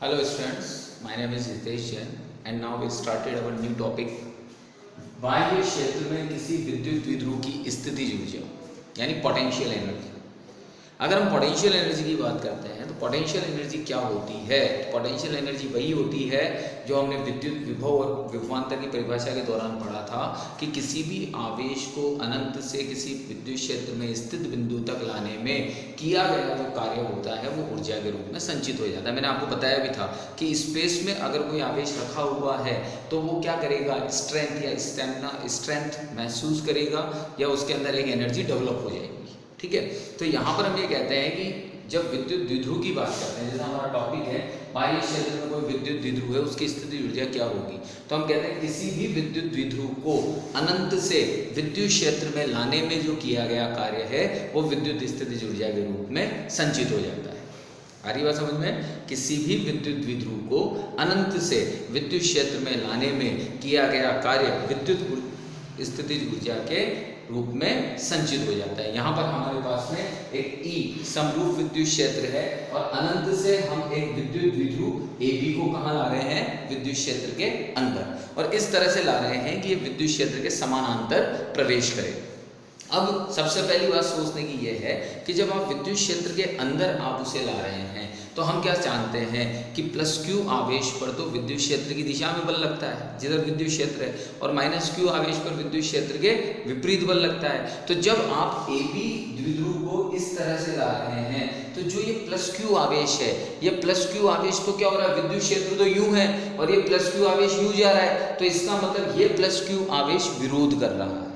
Hello students, my name is Hitesh Jain and now we started our new topic बाह्य क्षेत्र में किसी विद्युत द्विध्रुव की स्थितिज ऊर्जा यानी पोटेंशियल एनर्जी। अगर हम पोटेंशियल एनर्जी की बात करते हैं तो पोटेंशियल एनर्जी क्या होती है? पोटेंशियल एनर्जी वही होती है जो हमने विद्युत विभव और विभवांतर की परिभाषा के दौरान पढ़ा था कि किसी भी आवेश को अनंत से किसी विद्युत क्षेत्र में स्थित बिंदु तक लाने में किया गया जो कार्य होता है वो ऊर्जा के रूप में संचित हो जाता है। मैंने आपको बताया भी था कि स्पेस में अगर कोई आवेश रखा हुआ है तो वो क्या करेगा, स्ट्रेंथ या स्ट्रेंथ महसूस करेगा या उसके अंदर एक एनर्जी डेवलप हो जाएगी। ठीक है, तो यहाँ पर हम ये कहते हैं कि जब विद्युत द्विध्रुव की बात करते हैं, जैसा हमारा टॉपिक है बाह्य क्षेत्र में कोई विद्युत द्विध्रुव है उसकी स्थिति ऊर्जा क्या होगी, तो हम कहते हैं किसी भी विद्युत द्विध्रुव को अनंत से विद्युत क्षेत्र में लाने में जो किया गया कार्य है वो विद्युत स्थितिज ऊर्जा के रूप में संचित हो जाता है। आ रही बात समझ में? किसी भी विद्युत द्विध्रुव को अनंत से विद्युत क्षेत्र में लाने में किया गया कार्य विद्युत स्थितिज ऊर्जा के रूप में संचित हो जाता है। यहाँ पर हमारे पास में एक ई समरूप विद्युत क्षेत्र है और अनंत से हम एक विद्युत द्विध्रुव AB को कहाँ ला रहे हैं? विद्युत क्षेत्र के अंदर, और इस तरह से ला रहे हैं कि ये विद्युत क्षेत्र के समानांतर प्रवेश करे। अब सबसे पहली बात सोचने की यह है कि जब आप विद्युत क्षेत्र के अंदर आप उसे ला रहे हैं तो हम क्या जानते हैं कि प्लस क्यू आवेश पर तो विद्युत क्षेत्र की दिशा में बल लगता है जिधर विद्युत क्षेत्र है, और माइनस क्यू आवेश पर विद्युत क्षेत्र के विपरीत बल लगता है। तो जब आप AB द्विध्रुव को इस तरह से ला रहे हैं तो जो ये प्लस क्यू आवेश है, ये प्लस क्यू आवेश तो क्या हो रहा है, विद्युत क्षेत्र तो यूं है और ये प्लस क्यू आवेश यूं जा रहा है, तो इसका मतलब ये प्लस क्यू आवेश विरोध कर रहा है।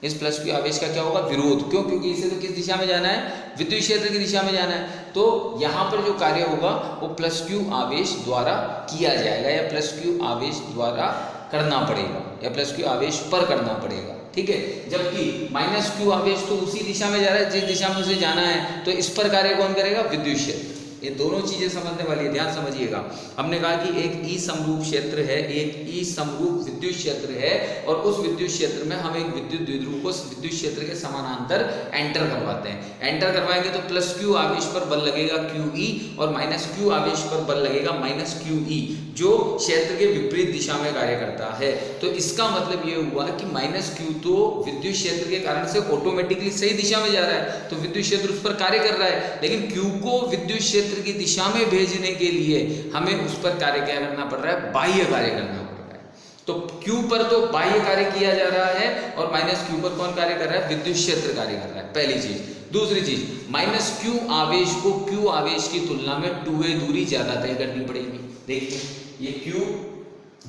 इस प्लस क्यू आवेश का क्या होगा? विरोध। क्यों? क्योंकि इसे तो किस दिशा में जाना है? विद्युत क्षेत्र की दिशा में जाना है। तो यहाँ पर जो कार्य होगा वो प्लस क्यू आवेश द्वारा किया जाएगा या प्लस क्यू आवेश द्वारा करना पड़ेगा या प्लस क्यू आवेश पर करना पड़ेगा। ठीक है, जबकि माइनस क्यू आवेश तो उसी दिशा में जा रहा है जिस दिशा में उसे जाना है, तो इस पर कार्य कौन करेगा? विद्युत क्षेत्र। ये दोनों चीजें समझने वाली है, ध्यान समझिएगा। हमने कहा कि एक ई समरूप क्षेत्र है, एक ई समरूप विद्युत क्षेत्र है, और उस विद्युत क्षेत्र में हम एक विद्युत द्विध्रुव को विद्युत क्षेत्र के समानांतर एंटर करवाते हैं। एंटर करवाएंगे तो प्लस क्यू आवेश पर बल लगेगा QE और माइनस क्यू आवेश पर बल लगेगा माइनस QE, जो क्षेत्र के विपरीत दिशा में कार्य करता है। तो इसका मतलब ये हुआ कि माइनस क्यू तो विद्युत क्षेत्र के कारण से ऑटोमेटिकली सही दिशा में जा रहा है, तो विद्युत क्षेत्र उस पर कार्य कर रहा है, लेकिन क्यू को विद्युत क्षेत्र की दिशा में भेजने के लिए हमें उस पर कार्य क्या करना पड़ रहा है? बाह्य कार्य करना पड़ रहा है। तो क्यू पर तो बाह्य कार्य किया जा रहा है और माइनस क्यू पर कौन कार्य कर रहा है? विद्युत क्षेत्र कार्य कर रहा है, पहली चीज। दूसरी चीज, माइनस क्यू आवेश को क्यू आवेश की तुलना में 2a दूरी ज्यादा तय करनी पड़ेगी। देखिए ये क्यू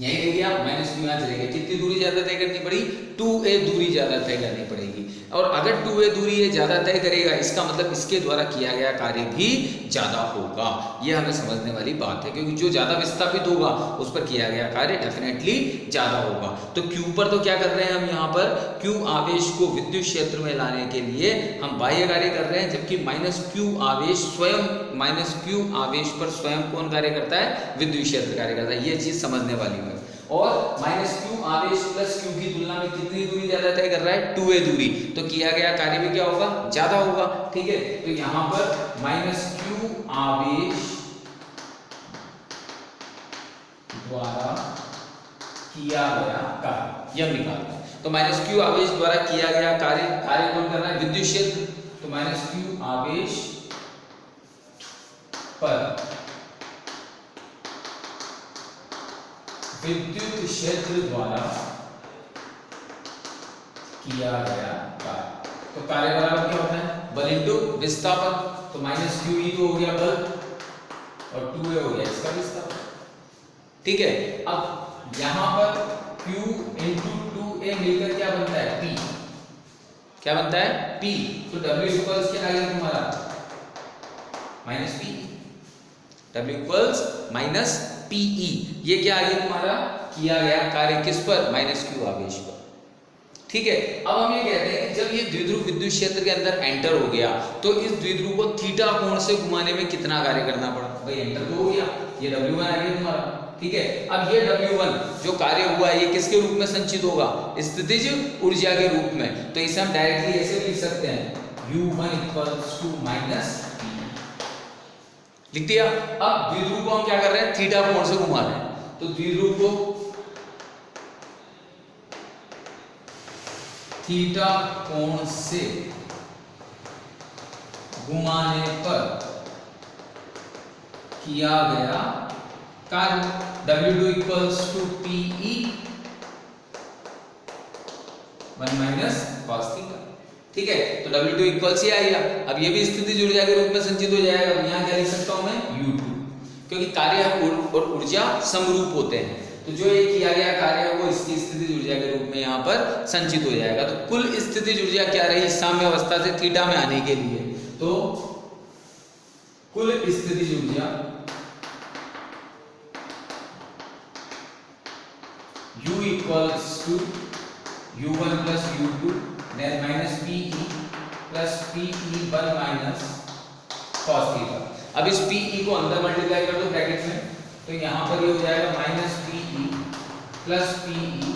यही रह गया, माइनस क्यू यहाँ चले गए, कितनी दूरी ज्यादा तय करनी पड़ी? 2a दूरी ज्यादा तय करनी पड़ेगी। और अगर 2a दूरी ये ज्यादा तय करेगा इसका मतलब इसके द्वारा किया गया कार्य भी ज्यादा होगा। ये हमें समझने वाली बात है, क्योंकि जो ज्यादा विस्थापित होगा उस पर किया गया कार्य डेफिनेटली ज्यादा होगा। तो क्यू पर तो क्या कर रहे हैं हम यहाँ पर? क्यू आवेश को विद्युत क्षेत्र में लाने के लिए हम बाह्य कार्य कर रहे हैं, जबकि माइनस क्यू आवेश स्वयं माइनस क्यू आवेश पर स्वयं कौन कार्य करता है? विद्युत क्षेत्र कार्य करता है। ये चीज समझने वाली है। और माइनस क्यू आवेश प्लस क्यू की तुलना में कितनी दूरी ज्यादा तय कर रहा है? 2a दूरी, तो किया गया कार्य भी क्या होगा? ज्यादा होगा। ठीक है, तो यहां पर माइनस क्यू आवेश द्वारा किया गया कार्य यह निकालना है। तो माइनस क्यू आवेश द्वारा किया गया कार्य कौन कर रहा है? विद्युत क्षेत्र। तो माइनस क्यू आवेश पर विद्युत क्षेत्र द्वारा किया गया कार्य, तो कार्य बराबर क्या होता है? बल इंटू विस्थापन। तो माइनस QE तो हो गया बल और 2a हो गया इसका विस्थापन। ठीक है, अब यहां पर Q इंटू 2a मिलकर क्या बनता है? P। क्या बनता है? P। तो W इक्वल्स क्या आ गया तुम्हारा? Minus P। W equals minus PE। ये क्या आ गया तुम्हारा? किया गया कार्य किस पर? माइनस क्यू आवेश पर। ठीक है, अब हम ये कहते हैं कि जब ये द्विध्रुव विद्युत क्षेत्र के अंदर एंटर हो गया तो इस द्विध्रुव को थीटा कोण से घुमाने में कितना कार्य करना पड़ा? भाई एंटर तो हो गया, ये W1 आ गया तुम्हारा। ठीक है, अब ये W1 जो कार्य हुआ है ये किसके रूप में संचित होगा? स्थितिज ऊर्जा के रूप में। तो इसे हम डायरेक्टली ऐसे लिख सकते हैं U1 इक्वल्स टू माइनस लिख दिया। अब द्विध्रुव को हम क्या कर रहे हैं, थीटा कोण से घुमा रहे हैं, तो द्विध्रुव को थीटा कोण से घुमाने पर किया गया कार्य W2 equals to PE 1 minus cos theta. ठीक है, तो W2 इक्वल से आ गया। अब ये भी स्थितिज ऊर्जा के रूप में संचित हो जाएगा। अब यहाँ क्या लिख सकता हूं मैं, U2, क्योंकि कार्य और ऊर्जा समरूप होते हैं, तो जो ये किया गया कार्य है वो इसकी स्थितिज ऊर्जा के रूप में यहाँ पर संचित हो जाएगा। तो कुल स्थितिज ऊर्जा क्या रही साम्य अवस्था से थीटा में आने के लिए, तो कुल स्थितिज ऊर्जा U equals to U1 plus U2 then minus PE plus PE 1 minus cos theta. अब इस PE को अंदर मल्टीप्लाई कर दो ब्रैकेट में, तो यहाँ पर ये हो जाएगा minus PE plus PE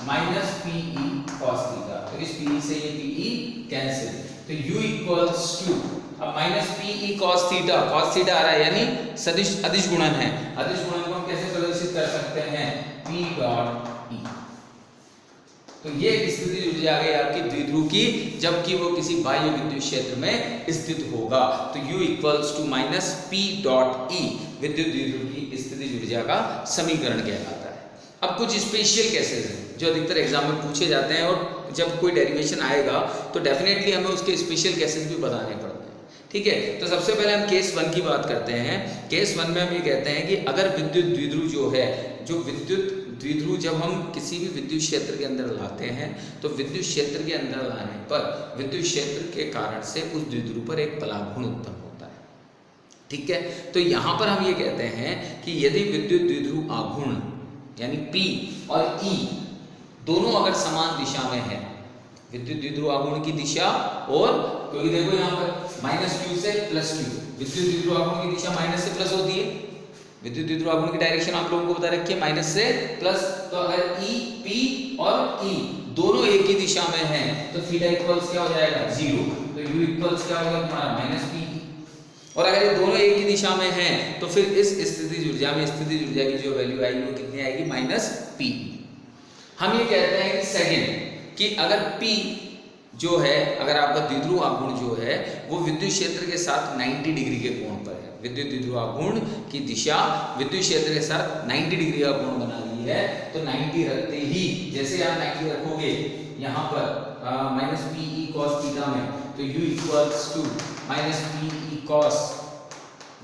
minus PE cos theta. तो इस PE से ये PE कैंसिल, तो U इक्वल्स टू, अब माइनस PE cos थीटा आ रहा है यानी सदिश अदिश गुणन है। अदिश गुणन को हम कैसे प्रदर्शित कर सकते हैं, P डॉट E। तो ये स्थिति ऊर्जा आ गई आपकी द्विध्रुव की, जबकि वो किसी बाह्य विद्युत क्षेत्र में स्थित होगा। तो U equals to minus P dot E विद्युत द्विध्रुव की स्थिति ऊर्जा का समीकरण कहलाता है। अब कुछ स्पेशल केसेस हैं जो अधिकतर एग्जाम में पूछे जाते हैं, और जब कोई डेरिवेशन आएगा तो डेफिनेटली हमें उसके स्पेशल केसेस भी बताने पड़ते हैं। ठीक है, तो सबसे पहले हम केस 1 की बात करते हैं। केस 1 में हम ये कहते हैं कि अगर विद्युत द्विध्रुव जो है, जो विद्युत द्विध्रुव जब हम किसी भी विद्युत क्षेत्र के अंदर लाते हैं, तो विद्युत क्षेत्र के अंदर लाने पर विद्युत क्षेत्र के कारण से उस द्विध्रुव पर एक पराघूर्ण उत्पन्न होता है। ठीक है, तो यहाँ पर हम ये कहते हैं कि यदि विद्युत द्विध्रुव आघूर्ण यानी P और E दोनों अगर समान दिशा में है, विद्युत द्विध्रुव आघूर्ण की दिशा, और क्योंकि देखो यहाँ पर माइनस Q से प्लस Q, विद्युत द्विध्रुव आघूर्ण की दिशा माइनस से प्लस होती है, विद्युत द्विध्रुव आघूर्ण की डायरेक्शन आप लोगों को बता रखी है माइनस से प्लस। तो अगर E, P और E दोनों एक ही दिशा में हैं, तो थीटा इक्वल्स क्या हो जाएगा, 0। तो U इक्वल्स क्या होगा तुम्हारा, माइनस PE। और अगर ये दोनों एक ही दिशा में हैं, तो फिर इस स्थितिज ऊर्जा में स्थितिज ऊर्जा की जो वैल्यू आएगी वो कितनी आएगी, माइनस PE। हम ये कहते हैं कि सेकेंड, कि अगर P जो है, अगर आपका द्विध्रुव आघूर्ण जो है वो विद्युत क्षेत्र के साथ 90 डिग्री के कोण पर है, विद्युत द्विध्रुव आघूर्ण की दिशा विद्युत क्षेत्र के साथ 90 डिग्री का कोण बना रही है, तो 90 रखते ही, जैसे आप 90 रखोगे यहाँ पर माइनस PE cos थीटा में, तो U equals to minus PE cos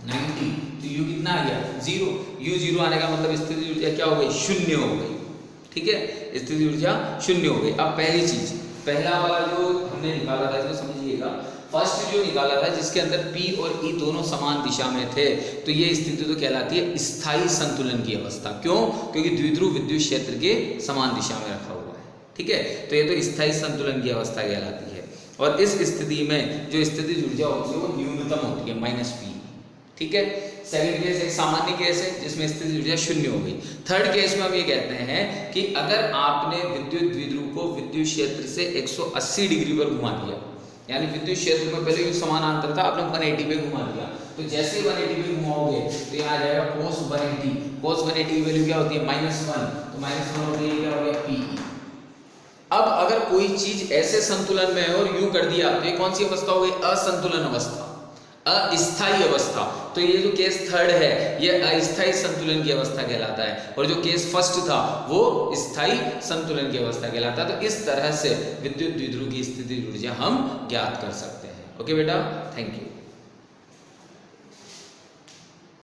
90, तो U कितना आ गया, 0। U 0 आने का मतलब स्थितिज ऊर्जा क्या हो गई, शून्य हो गई। ठीक है, स्थितिज ऊर्जा शून्य हो गई। अब पहली चीज, पहला वाला जो हमने निकाला था इसको समझिएगा, फर्स्ट जो निकाला था जिसके अंदर P और E दोनों समान दिशा में थे, तो ये स्थिति तो कहलाती है स्थायी संतुलन की अवस्था। क्यों, क्योंकि द्विध्रुव विद्युत क्षेत्र के समान दिशा में रखा हुआ है। ठीक है, तो ये तो स्थायी संतुलन की अवस्था कहलाती है, और इस स्थिति में जो स्थितिज ऊर्जा होती है वो न्यूनतम होती है, माइनस PE। ठीक है, सेकंड केस एक सामान्य केस है जिसमें स्थितिज ऊर्जा शून्य हो गई। थर्ड केस में हम ये कहते हैं कि अगर आपने विद्युत द्विध्रुव को विद्युत क्षेत्र से 180 डिग्री पर घुमा दिया, यानी विद्युत क्षेत्र में पहले समानांतर था, आपने 180 पे घुमा दिया, तो जैसे ही 180 पे घुमाओगे तो यहाँ आ जाएगा cos 180। cos 180 की वैल्यू क्या होती है, -1, तो -1 होती है क्या हो गया, PE। अब अगर कोई चीज ऐसे संतुलन में है और यूं कर दिया, तो ये कौन सी अवस्था हो गई, असंतुलन अवस्था, अस्थायी अवस्था। तो ये जो केस थर्ड है ये अस्थायी संतुलन की अवस्था कहलाता है, और जो केस फर्स्ट था वो स्थायी संतुलन की अवस्था कहलाता है। तो इस तरह से विद्युत द्विध्रुव की स्थितिज ऊर्जा हम ज्ञात कर सकते हैं। ओके बेटा, थैंक यू।